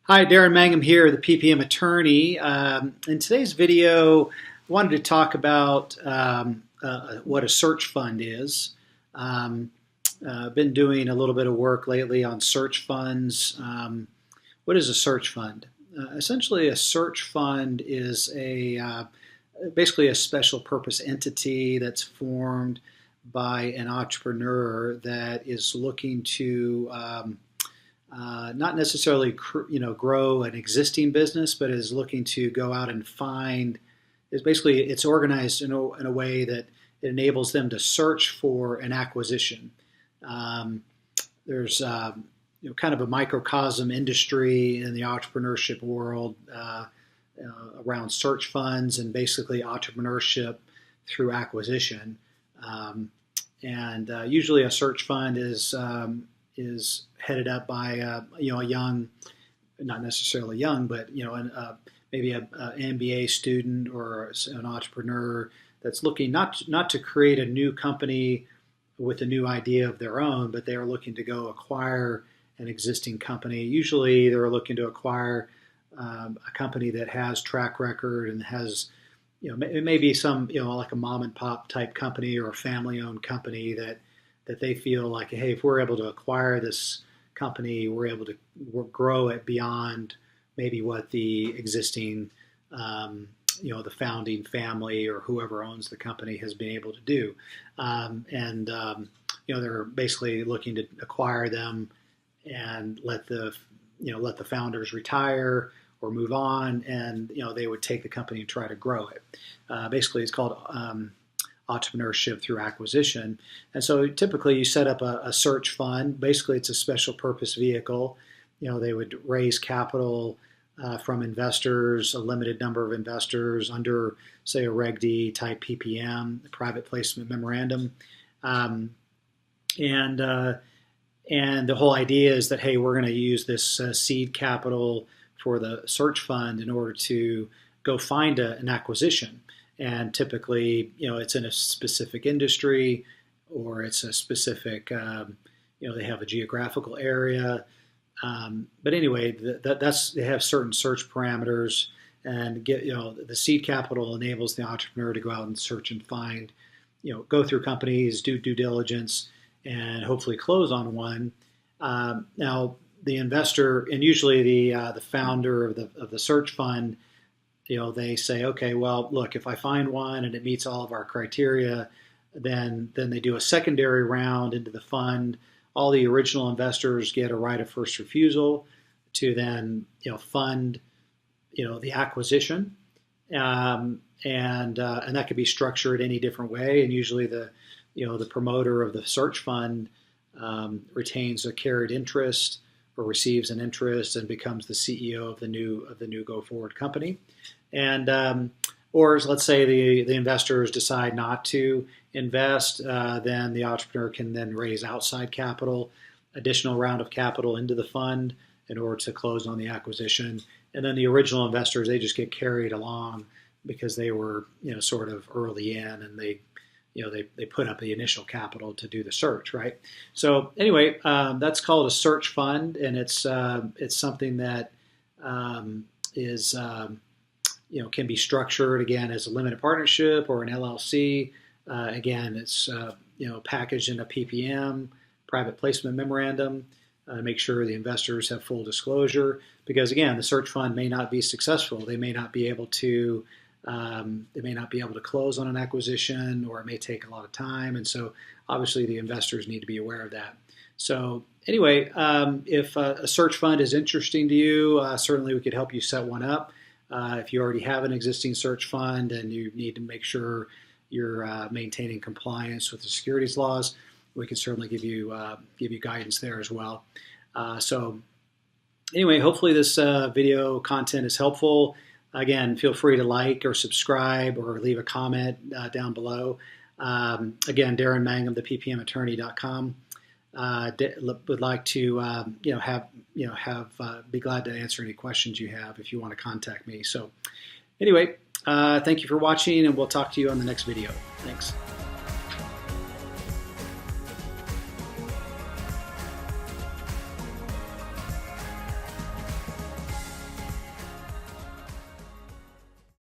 Hi, Darin Mangum here, the PPM attorney. In today's video, I wanted to talk about what a search fund is. I've been doing a little bit of work lately on search funds. What is a search fund? Essentially, a search fund is basically a special purpose entity that's formed by an entrepreneur that is looking to not necessarily grow an existing business, but is looking to go out and find. It's organized in a way that it enables them to search for an acquisition. There's kind of a microcosm industry in the entrepreneurship world around search funds and basically entrepreneurship through acquisition. Usually a search fund is headed up by a young, not necessarily young, but maybe an MBA student or an entrepreneur that's looking not to create a new company with a new idea of their own, but they are looking to go acquire an existing company. Usually they're looking to acquire a company that has track record and has, it may be some, like a mom and pop type company or a family owned company that they feel like, hey, if we're able to acquire this company, we're able to grow it beyond maybe what the existing, the founding family or whoever owns the company has been able to do. They're basically looking to acquire them and let the founders retire or move on, and they would take the company and try to grow it. Basically, it's called Entrepreneurship Through Acquisition. And so typically you set up a search fund. Basically, it's a special purpose vehicle. They would raise capital from investors, a limited number of investors under, say, a Reg D type PPM, Private Placement Memorandum. And the whole idea is that, hey, we're going to use this seed capital for the search fund in order to go find an acquisition. And typically, it's in a specific industry, or it's a specific, they have a geographical area. But anyway, they have certain search parameters, and the seed capital enables the entrepreneur to go out and search and find, go through companies, do due diligence, and hopefully close on one. Now, the investor, and usually the founder of the search fund, they say, okay, well, look, if I find one and it meets all of our criteria, then they do a secondary round into the fund. All the original investors get a right of first refusal to then, fund, the acquisition, and that could be structured any different way. And usually the promoter of the search fund retains a carried interest or receives an interest and becomes the CEO of the new go forward company. And or let's say the investors decide not to invest, then the entrepreneur can then raise outside capital, additional round of capital into the fund in order to close on the acquisition. And then the original investors, they just get carried along because they were sort of early in, and they put up the initial capital to do the search, right? So anyway, that's called a search fund, and it's something that is can be structured again as a limited partnership or an LLC. Again, it's packaged in a PPM, Private Placement Memorandum, to make sure the investors have full disclosure. Because again, the search fund may not be successful; they may not be able to. Close on an acquisition, or it may take a lot of time, and so obviously the investors need to be aware of that. So anyway, if a search fund is interesting to you, certainly we could help you set one up. If you already have an existing search fund and you need to make sure you're maintaining compliance with the securities laws, we can certainly give you guidance there as well. So anyway, hopefully this video content is helpful. Again, feel free to like or subscribe or leave a comment down below. Again, Darin Mangum, the ppmattorney.com. Would like to be glad to answer any questions you have if you want to contact me. So anyway, thank you for watching, and we'll talk to you on the next video. Thanks.